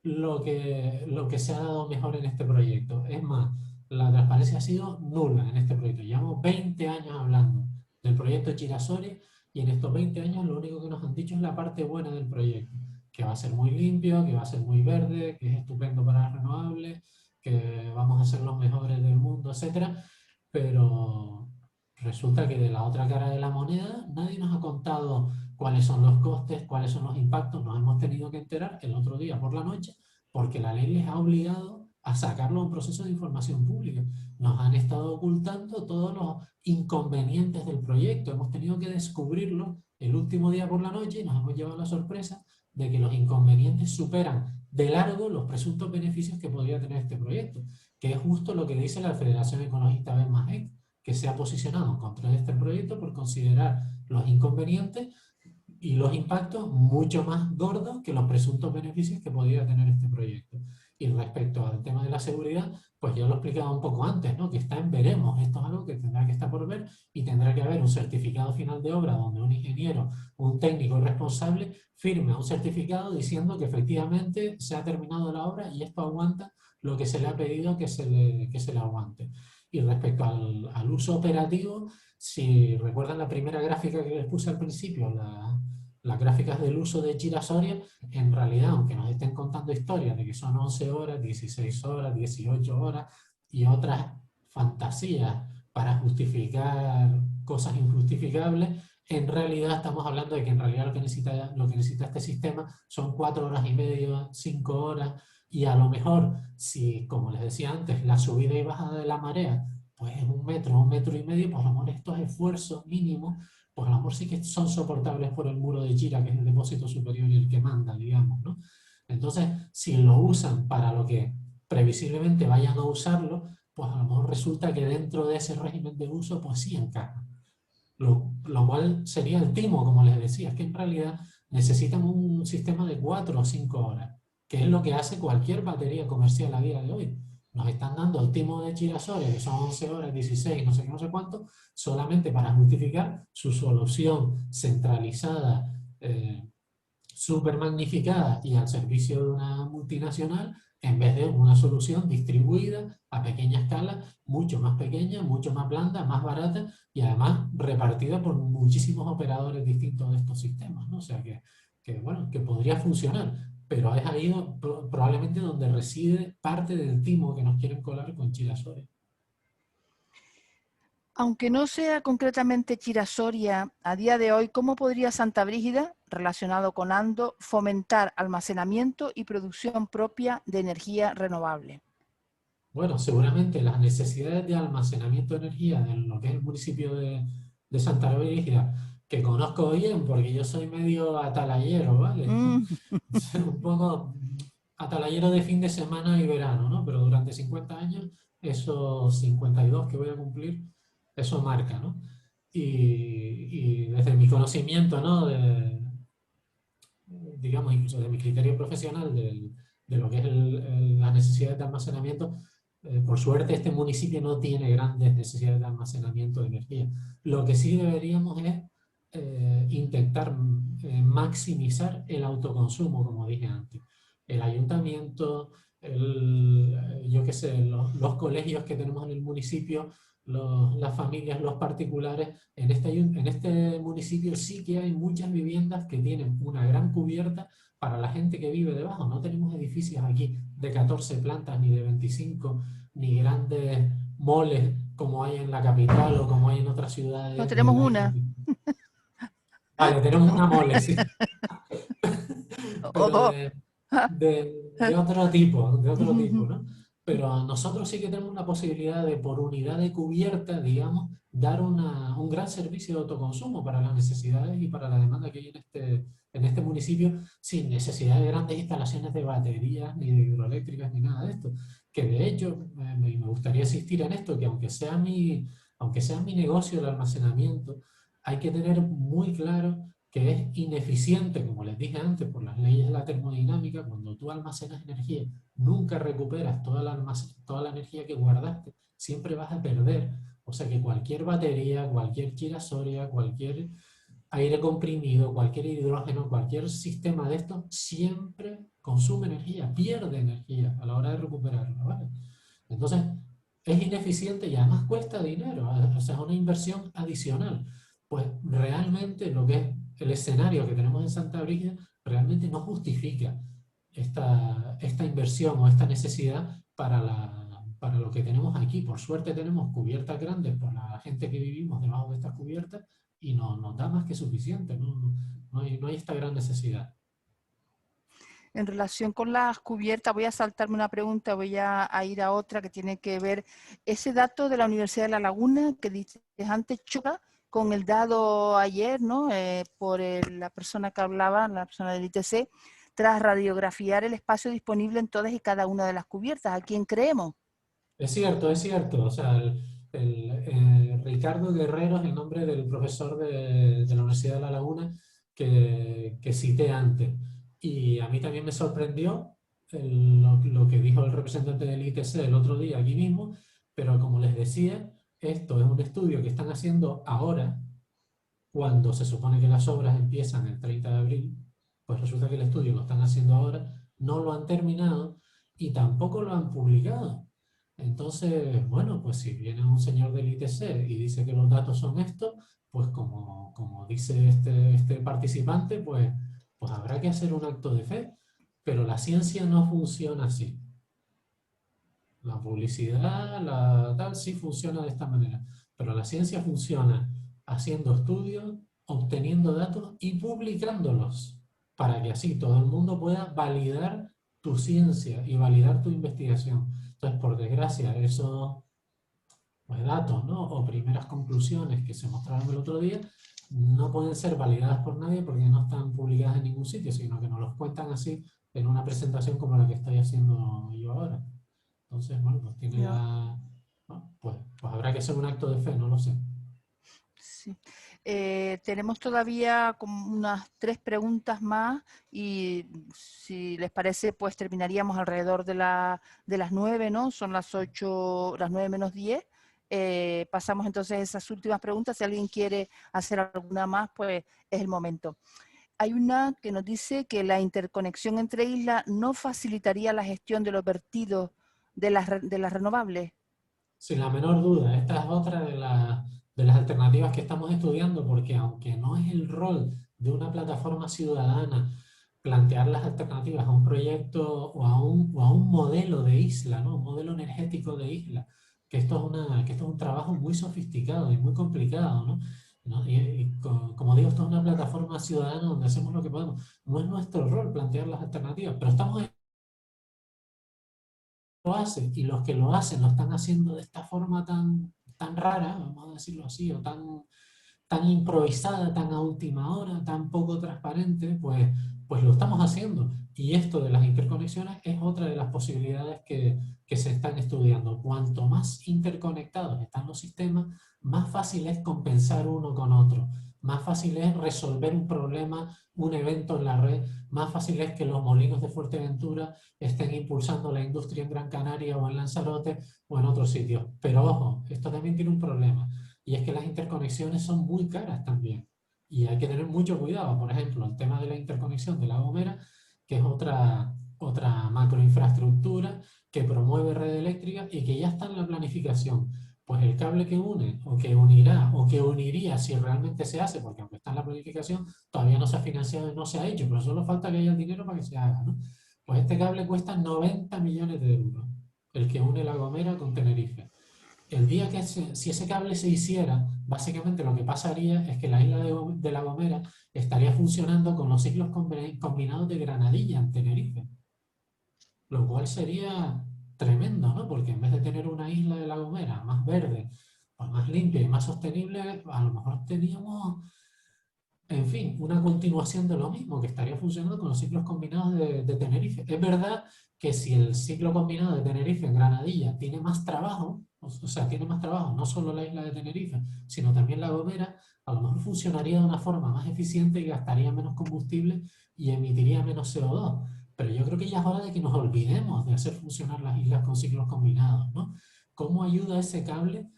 lo que se ha dado mejor en este proyecto. Es más, la transparencia ha sido nula en este proyecto. Llevamos 20 años hablando del proyecto Chira-Soria y en estos 20 años lo único que nos han dicho es la parte buena del proyecto, que va a ser muy limpio, que va a ser muy verde, que es estupendo para las renovables, que vamos a ser los mejores del mundo, etcétera. Pero resulta que de la otra cara de la moneda nadie nos ha contado cuáles son los costes, cuáles son los impactos. Nos hemos tenido que enterar el otro día por la noche porque la ley les ha obligado a sacarlo a un proceso de información pública. Nos han estado ocultando todos los inconvenientes del proyecto. Hemos tenido que descubrirlo el último día por la noche y nos hemos llevado la sorpresa de que los inconvenientes superan de largo los presuntos beneficios que podría tener este proyecto, que es justo lo que dice la Federación Ecologista BEMAJEC, que se ha posicionado en contra de este proyecto por considerar los inconvenientes y los impactos mucho más gordos que los presuntos beneficios que podría tener este proyecto. Y respecto al tema de la seguridad, pues yo lo explicaba un poco antes, ¿no? Que está en veremos. Esto es algo que tendrá que estar por ver y tendrá que haber un certificado final de obra donde un ingeniero, un técnico responsable firme un certificado diciendo que efectivamente se ha terminado la obra y esto aguanta lo que se le ha pedido que se le aguante. Y respecto al uso operativo, si recuerdan la primera gráfica que les puse al principio, las gráficas del uso de Chira-Soria, en realidad, aunque nos estén contando historias de que son 11 horas, 16 horas, 18 horas y otras fantasías para justificar cosas injustificables, en realidad estamos hablando de que en realidad lo que necesita este sistema son 4 horas y media, 5 horas, y a lo mejor, si, como les decía antes, la subida y bajada de la marea, pues es 1 metro y medio, pues a lo mejor estos esfuerzos mínimos pues a lo mejor sí que son soportables por el muro de Chira, que es el depósito superior y el que manda, digamos, ¿no? Entonces, si lo usan para lo que previsiblemente vayan a usarlo, pues a lo mejor resulta que dentro de ese régimen de uso, pues sí encaja. Lo cual sería el timo, como les decía, es que en realidad necesitan un sistema de 4 o 5 horas, que es lo que hace cualquier batería comercial a día de hoy. Nos están dando el timo de Chira-Soria, que son 11 horas, 16, no sé qué, no sé cuánto, solamente para justificar su solución centralizada, súper magnificada y al servicio de una multinacional, en vez de una solución distribuida a pequeña escala, mucho más pequeña, mucho más blanda, más barata y además repartida por muchísimos operadores distintos de estos sistemas, ¿no? O sea bueno, que podría funcionar, pero es ahí probablemente donde reside parte del timo que nos quieren colar con Chira-Soria. Aunque no sea concretamente Chira-Soria, a día de hoy, ¿cómo podría Santa Brígida, relacionado con Ando, fomentar almacenamiento y producción propia de energía renovable? Bueno, seguramente las necesidades de almacenamiento de energía en lo que es el municipio de Santa Brígida, que conozco bien porque yo soy medio atalayero, ¿vale? Un poco atalayero de fin de semana y verano, ¿no? Pero durante 50 años, esos 52 que voy a cumplir, eso marca, ¿no? Y desde mi conocimiento, ¿no? Digamos, incluso de mi criterio profesional de lo que es las necesidades de almacenamiento, por suerte este municipio no tiene grandes necesidades de almacenamiento de energía. Lo que sí deberíamos es intentar maximizar el autoconsumo, como dije antes. El ayuntamiento, yo qué sé, los colegios que tenemos en el municipio, las familias, los particulares, en este municipio sí que hay muchas viviendas que tienen una gran cubierta para la gente que vive debajo. No tenemos edificios aquí de 14 plantas, ni de 25, ni grandes moles como hay en la capital o como hay en otras ciudades. No tenemos una. Vale, tenemos una mole, sí. O Pero dos. de otro tipo, ¿no? Pero nosotros sí que tenemos la posibilidad de, por unidad de cubierta, digamos, dar un gran servicio de autoconsumo para las necesidades y para la demanda que hay en este municipio, sin necesidad de grandes instalaciones de baterías, ni de hidroeléctricas, ni nada de esto. Que de hecho, me gustaría insistir en esto, que aunque sea mi negocio el almacenamiento, hay que tener muy claro que es ineficiente, como les dije antes, por las leyes de la termodinámica. Cuando tú almacenas energía, nunca recuperas toda la energía que guardaste, siempre vas a perder. O sea que cualquier batería, cualquier girasol, cualquier aire comprimido, cualquier hidrógeno, cualquier sistema de estos, siempre consume energía, pierde energía a la hora de recuperarla, ¿vale? Entonces, es ineficiente y además cuesta dinero, o sea, es una inversión adicional. Pues realmente lo que es el escenario que tenemos en Santa Brígida realmente no justifica esta inversión o esta necesidad para lo que tenemos aquí. Por suerte tenemos cubiertas grandes por la gente que vivimos debajo de estas cubiertas y nos da más que suficiente, no hay esta gran necesidad. En relación con las cubiertas, voy a saltarme una pregunta, voy a ir a otra que tiene que ver, ese dato de la Universidad de La Laguna que dices antes choca con el dado ayer, ¿no? Por la persona que hablaba, la persona del ITC, tras radiografiar el espacio disponible en todas y cada una de las cubiertas. ¿A quién creemos? Es cierto, es cierto. O sea, Ricardo Guerrero es el nombre del profesor de la Universidad de La Laguna que cité antes. Y a mí también me sorprendió lo que dijo el representante del ITC el otro día aquí mismo, pero como les decía, esto es un estudio que están haciendo ahora, cuando se supone que las obras empiezan el 30 de abril, pues resulta que el estudio lo están haciendo ahora, no lo han terminado y tampoco lo han publicado. Entonces, bueno, pues si viene un señor del ITC y dice que los datos son estos, pues como dice este participante, pues habrá que hacer un acto de fe. Pero la ciencia no funciona así. La publicidad, tal, sí funciona de esta manera. Pero la ciencia funciona haciendo estudios, obteniendo datos y publicándolos, para que así todo el mundo pueda validar tu ciencia y validar tu investigación. Entonces, por desgracia, esos pues, datos, ¿no? O primeras conclusiones que se mostraron el otro día no pueden ser validadas por nadie porque no están publicadas en ningún sitio, sino que nos los cuentan así en una presentación como la que estoy haciendo yo ahora. Entonces, bueno, pues tiene Ya. la... ¿no? Pues habrá que hacer un acto de fe, no lo sé. Sí. Tenemos todavía como unas 3 preguntas más y si les parece, pues terminaríamos alrededor de las 9, ¿no? Son las 8, las 9 menos 10. Pasamos entonces a esas últimas preguntas. Si alguien quiere hacer alguna más, pues es el momento. Hay una que nos dice que la interconexión entre islas no facilitaría la gestión de los vertidos de las renovables. Sin la menor duda, esta es otra de las alternativas que estamos estudiando, porque aunque no es el rol de una plataforma ciudadana plantear las alternativas a un proyecto o a un modelo de isla, ¿no? Un modelo energético de isla, que esto es un trabajo muy sofisticado y muy complicado, ¿no? ¿No? Como digo, esto es una plataforma ciudadana donde hacemos lo que podemos. No es nuestro rol plantear las alternativas, pero estamos lo hacen y los que lo hacen lo están haciendo de esta forma tan rara, vamos a decirlo así, o tan improvisada, tan a última hora, tan poco transparente, pues lo estamos haciendo. Y esto de las interconexiones es otra de las posibilidades que se están estudiando. Cuanto más interconectados están los sistemas, más fácil es compensar uno con otro, más fácil es resolver un problema, un evento en la red, más fácil es que los molinos de Fuerteventura estén impulsando la industria en Gran Canaria o en Lanzarote o en otros sitios. Pero ojo, esto también tiene un problema, y es que las interconexiones son muy caras también. Y hay que tener mucho cuidado. Por ejemplo, el tema de la interconexión de La Gomera, que es otra macroinfraestructura que promueve red eléctrica y que ya está en la planificación. Pues el cable que une, o que unirá, o que uniría si realmente se hace, porque aunque está en la planificación, todavía no se ha financiado y no se ha hecho, pero solo falta que haya el dinero para que se haga, ¿no? Pues este cable cuesta 90 millones de euros, el que une La Gomera con Tenerife. El día que si ese cable se hiciera, básicamente lo que pasaría es que la isla de La Gomera estaría funcionando con los ciclos combinados de Granadilla en Tenerife, lo cual sería tremendo, ¿no? Porque en vez de tener una isla de La Gomera más verde, pues más limpia y más sostenible, a lo mejor teníamos en fin, una continuación de lo mismo que estaría funcionando con los ciclos combinados de Tenerife. Es verdad que si el ciclo combinado de Tenerife en Granadilla tiene más trabajo, o sea, tiene más trabajo, no solo la isla de Tenerife, sino también La Gomera, a lo mejor funcionaría de una forma más eficiente y gastaría menos combustible y emitiría menos CO2. Pero yo creo que ya es hora de que nos olvidemos de hacer funcionar las islas con ciclos combinados, ¿no? ¿Cómo ayuda ese cable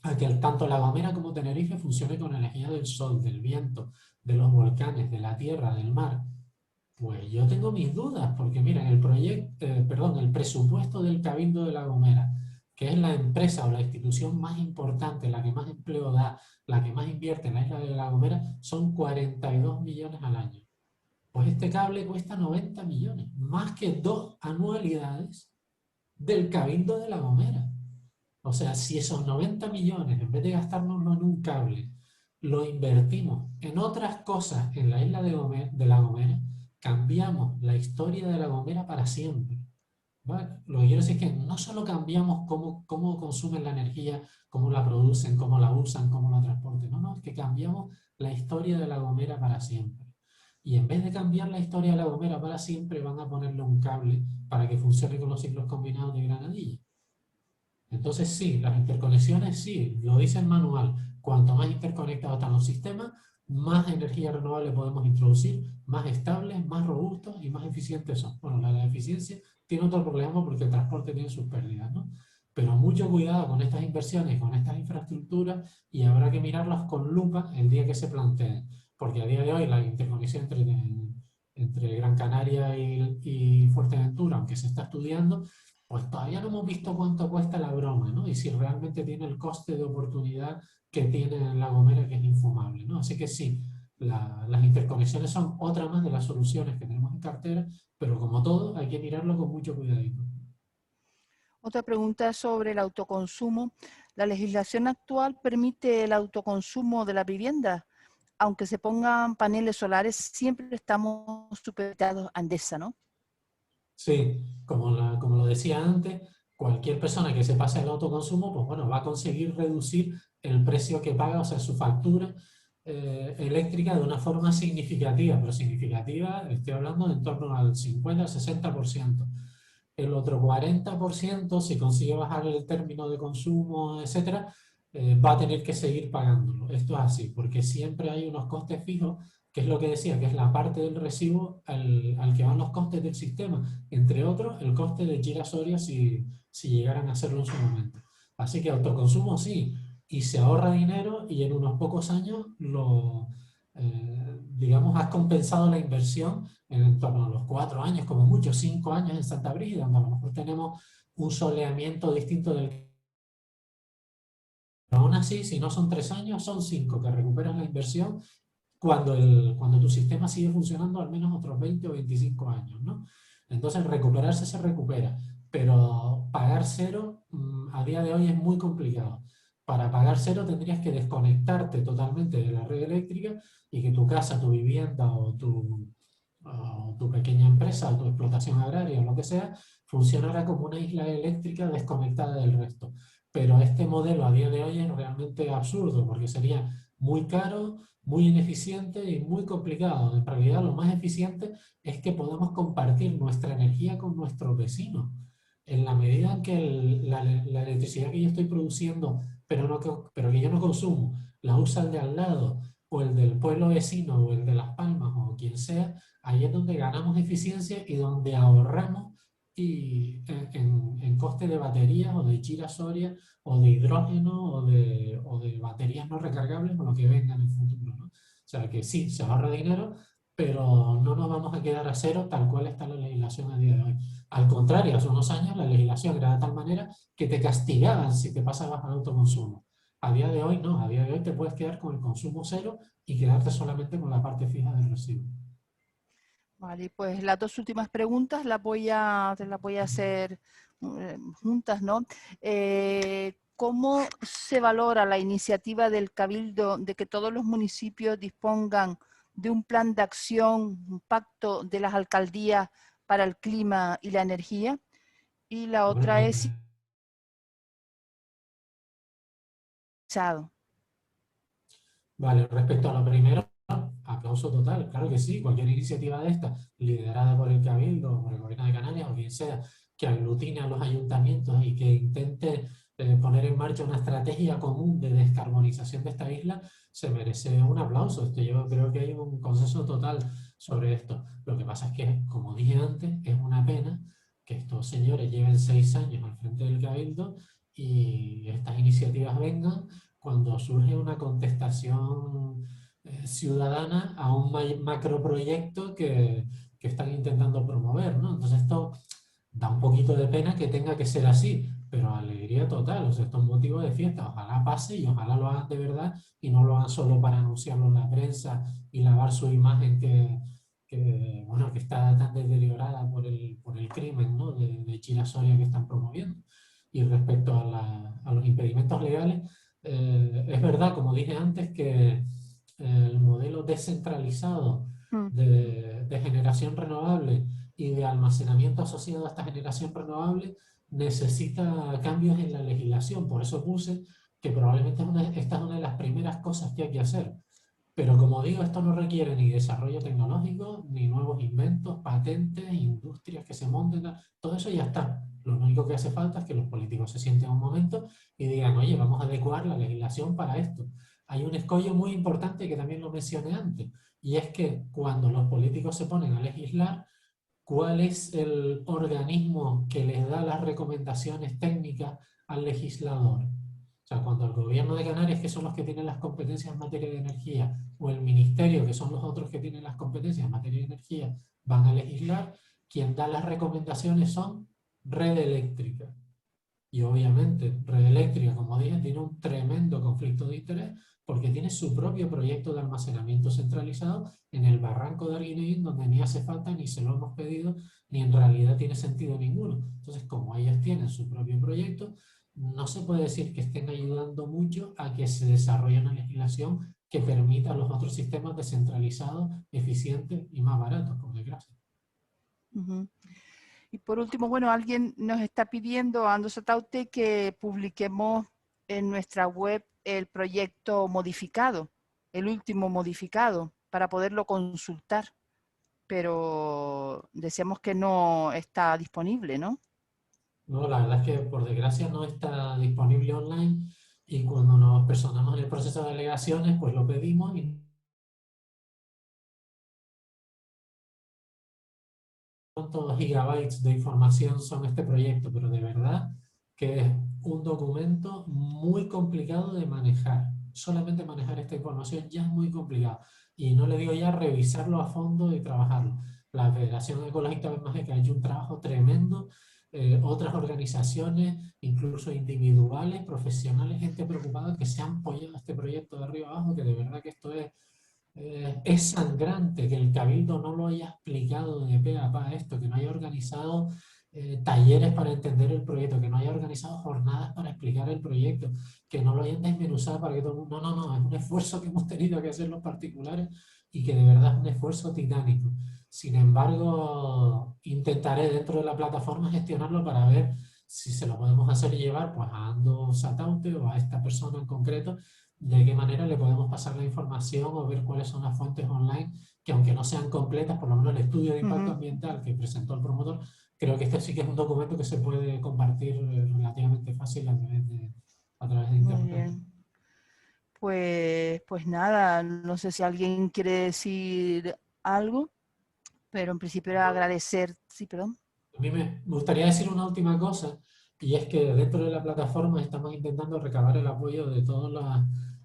a que tanto La Gomera como Tenerife funcione con energía del sol, del viento, de los volcanes, de la tierra, del mar? Pues yo tengo mis dudas, porque mira, el presupuesto del Cabildo de La Gomera, que es la empresa o la institución más importante, la que más empleo da, la que más invierte en la isla de La Gomera, son 42 millones al año. Pues este cable cuesta 90 millones, más que 2 anualidades del Cabildo de La Gomera. O sea, si esos 90 millones, en vez de gastárnoslo en un cable, lo invertimos en otras cosas en la isla de La Gomera, cambiamos la historia de La Gomera para siempre. ¿Vale? Lo que quiero decir es que no solo cambiamos cómo consumen la energía, cómo la producen, cómo la usan, cómo la transportan, no, no, es que cambiamos la historia de La Gomera para siempre. Y en vez de cambiar la historia de La Gomera para siempre, van a ponerle un cable para que funcione con los ciclos combinados de Granadilla. Entonces sí, las interconexiones sí, lo dice el manual. Cuanto más interconectados están los sistemas, más energía renovable podemos introducir, más estables, más robustos y más eficientes son. Bueno, la eficiencia tiene otro problema porque el transporte tiene sus pérdidas, ¿no? Pero mucho cuidado con estas inversiones, con estas infraestructuras, y habrá que mirarlas con lupa el día que se planteen. Porque a día de hoy la interconexión entre Gran Canaria y Fuerteventura, aunque se está estudiando, pues todavía no hemos visto cuánto cuesta la broma, ¿no? Y si realmente tiene el coste de oportunidad que tiene en La Gomera, que es infumable, ¿no? Así que sí, las interconexiones son otra más de las soluciones que tenemos en cartera, pero como todo, hay que mirarlo con mucho cuidadito. Otra pregunta sobre el autoconsumo. ¿La legislación actual permite el autoconsumo de la vivienda? Aunque se pongan paneles solares, siempre estamos supeditados a Endesa, ¿no? Sí, como lo decía antes, cualquier persona que se pase al autoconsumo, pues bueno, va a conseguir reducir el precio que paga, o sea, su factura eléctrica de una forma significativa, pero significativa, estoy hablando de en torno al 50 al 60%. El otro 40%, si consigue bajar el término de consumo, etcétera, va a tener que seguir pagándolo. Esto es así, porque siempre hay unos costes fijos, que es lo que decía, que es la parte del recibo al que van los costes del sistema, entre otros, el coste de girasoria si llegaran a hacerlo en su momento. Así que autoconsumo sí, y se ahorra dinero y en unos pocos años digamos, has compensado la inversión en torno a los 4 años, como mucho, 5 años en Santa Brígida, donde a lo mejor tenemos un soleamiento distinto del que... Pero aún así, si no son 3 años, son 5 que recuperan la inversión cuando tu sistema sigue funcionando al menos otros 20 o 25 años, ¿no? Entonces, recuperarse se recupera, pero pagar cero a día de hoy es muy complicado. Para pagar cero tendrías que desconectarte totalmente de la red eléctrica y que tu casa, tu vivienda o tu pequeña empresa o tu explotación agraria o lo que sea funcionara como una isla eléctrica desconectada del resto. Pero este modelo a día de hoy es realmente absurdo porque sería muy caro, muy ineficiente y muy complicado. En realidad lo más eficiente es que podamos compartir nuestra energía con nuestros vecinos. En la medida en que la electricidad que yo estoy produciendo, pero que yo no consumo, la usa el de al lado, o el del pueblo vecino, o el de Las Palmas, o quien sea, ahí es donde ganamos eficiencia y donde ahorramos en coste de baterías o de girasoria o de hidrógeno o de baterías no recargables o lo que venga en el futuro, ¿no? O sea que sí, se ahorra dinero, pero no nos vamos a quedar a cero tal cual está la legislación a día de hoy. Al contrario, hace unos años la legislación era de tal manera que te castigaban si te pasabas al autoconsumo. A día de hoy no, a día de hoy te puedes quedar con el consumo cero y quedarte solamente con la parte fija del residuo. Vale, pues las dos últimas preguntas te las voy a hacer juntas, ¿no? ¿Cómo se valora la iniciativa del Cabildo de que todos los municipios dispongan de un plan de acción, un pacto de las alcaldías para el clima y la energía? Y la Bueno, otra es... vale, respecto a lo primero, aplauso total, claro que sí, cualquier iniciativa de esta, liderada por el Cabildo, por el Gobierno de Canarias o quien sea, que aglutine a los ayuntamientos y que intente poner en marcha una estrategia común de descarbonización de esta isla, se merece un aplauso. Yo creo que hay un consenso total sobre esto. Lo que pasa es que, como dije antes, es una pena que estos señores lleven 6 años al frente del Cabildo y estas iniciativas vengan cuando surge una contestación ciudadana a un macroproyecto que están intentando promover, ¿no? Entonces esto da un poquito de pena que tenga que ser así, pero alegría total, o sea, esto es motivo de fiesta, ojalá pase y ojalá lo hagan de verdad y no lo hagan solo para anunciarlo en la prensa y lavar su imagen bueno, que está tan deteriorada por el crimen, ¿no? de Chila Soria que están promoviendo. Y respecto a los impedimentos legales, es verdad, como dije antes, que el modelo descentralizado de generación renovable y de almacenamiento asociado a esta generación renovable necesita cambios en la legislación. Por eso puse que probablemente esta es una de las primeras cosas que hay que hacer. Pero como digo, esto no requiere ni desarrollo tecnológico, ni nuevos inventos, patentes, industrias que se monten, todo eso ya está. Lo único que hace falta es que los políticos se sienten un momento y digan, oye, vamos a adecuar la legislación para esto. Hay un escollo muy importante que también lo mencioné antes, y es que cuando los políticos se ponen a legislar, ¿cuál es el organismo que les da las recomendaciones técnicas al legislador? O sea, cuando el gobierno de Canarias, que son los que tienen las competencias en materia de energía, o el ministerio, que son los otros que tienen las competencias en materia de energía, van a legislar, quien da las recomendaciones son Red Eléctrica. Y obviamente Red Eléctrica, como dije, tiene un tremendo conflicto de interés porque tiene su propio proyecto de almacenamiento centralizado en el barranco de Arguineguín, donde ni hace falta, ni se lo hemos pedido, ni en realidad tiene sentido ninguno. Entonces, como ellos tienen su propio proyecto, no se puede decir que estén ayudando mucho a que se desarrolle una legislación que permita a los otros sistemas descentralizados, eficientes y más baratos, por desgracia. Y por último, bueno, alguien nos está pidiendo, Ando Sataute, que publiquemos en nuestra web el proyecto modificado, el último modificado, para poderlo consultar. Pero decíamos que no está disponible, ¿no? No, la verdad es que por desgracia no está disponible online y cuando nos personamos en el proceso de alegaciones, pues lo pedimos y cuántos gigabytes de información son este proyecto, pero de verdad que es un documento muy complicado de manejar. Solamente manejar esta información ya es muy complicado. Y no le digo ya revisarlo a fondo y trabajarlo. La Federación Ecologista Bermeja ha hecho un trabajo tremendo, otras organizaciones, incluso individuales, profesionales, gente preocupada que se han apoyado a este proyecto de arriba abajo, que de verdad que esto es sangrante que el Cabildo no lo haya explicado de pe a pa esto, que no haya organizado talleres para entender el proyecto, que no haya organizado jornadas para explicar el proyecto, que no lo hayan desmenuzado para que todo el mundo... No, no, no, es un esfuerzo que hemos tenido que hacer los particulares y que de verdad es un esfuerzo titánico. Sin embargo, intentaré dentro de la plataforma gestionarlo para ver si se lo podemos hacer llevar pues, a Ando Sataute o a esta persona en concreto, de qué manera le podemos pasar la información o ver cuáles son las fuentes online que aunque no sean completas, por lo menos el estudio de impacto ambiental que presentó el promotor, creo que este sí que es un documento que se puede compartir relativamente fácil a través de internet. Muy bien. Pues nada, no sé si alguien quiere decir algo, pero en principio era agradecer, sí, perdón. A mí me gustaría decir una última cosa, y es que dentro de la plataforma estamos intentando recabar el apoyo de todas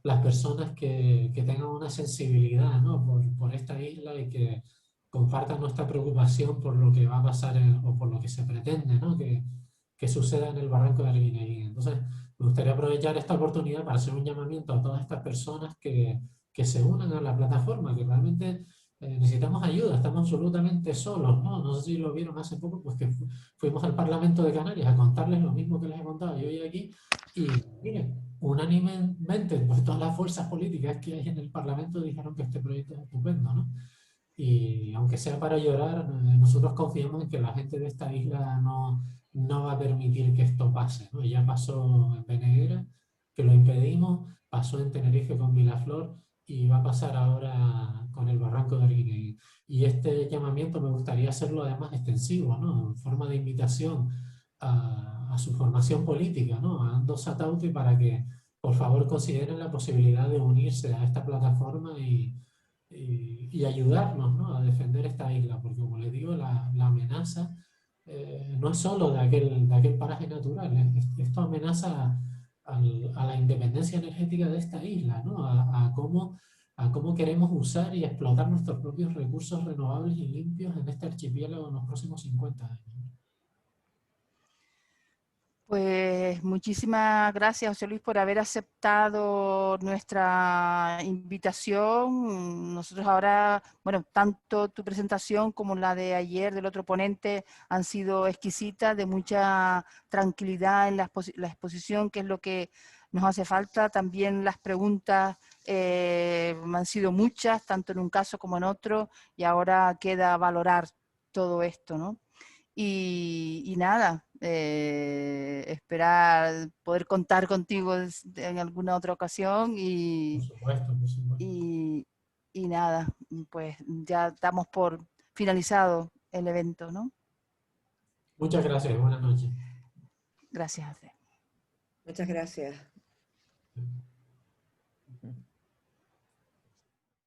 las personas que tengan una sensibilidad, ¿no? por esta isla y que compartan nuestra preocupación por lo que va a pasar o por lo que se pretende, ¿no? que suceda en el barranco de Arguineguín. Entonces, me gustaría aprovechar esta oportunidad para hacer un llamamiento a todas estas personas que se unan a la plataforma, que realmente necesitamos ayuda, estamos absolutamente solos, ¿no? No sé si lo vieron hace poco, pues que fuimos al Parlamento de Canarias a contarles lo mismo que les he contado yo hoy aquí, y miren, unánimemente, pues todas las fuerzas políticas que hay en el Parlamento dijeron que este proyecto es estupendo, ¿no? Y aunque sea para llorar, nosotros confiamos en que la gente de esta isla no va a permitir que esto pase, ¿no? Ya pasó en Veneguera, que lo impedimos, pasó en Tenerife con Vilaflor, y va a pasar ahora con el barranco Banco de Guinea. Y este llamamiento me gustaría hacerlo además extensivo, ¿no? En forma de invitación a su formación política, ¿no? A Ando Satauti, para que por favor consideren la posibilidad de unirse a esta plataforma y ayudarnos, ¿no? A defender esta isla, porque como les digo, la amenaza no es solo de aquel paraje natural, esto amenaza a la independencia energética de esta isla, ¿no? A cómo queremos usar y explotar nuestros propios recursos renovables y limpios en este archipiélago en los próximos 50 años. Pues muchísimas gracias, José Luis, por haber aceptado nuestra invitación. Nosotros ahora, bueno, tanto tu presentación como la de ayer del otro ponente han sido exquisitas, de mucha tranquilidad en la exposición, que es lo que nos hace falta. También las preguntas han sido muchas, tanto en un caso como en otro, y ahora queda valorar todo esto, ¿no? Y nada, esperar poder contar contigo en alguna otra ocasión Por supuesto, por supuesto. y nada, pues ya damos por finalizado el evento, ¿no? Muchas gracias, buenas noches. Gracias. Muchas gracias.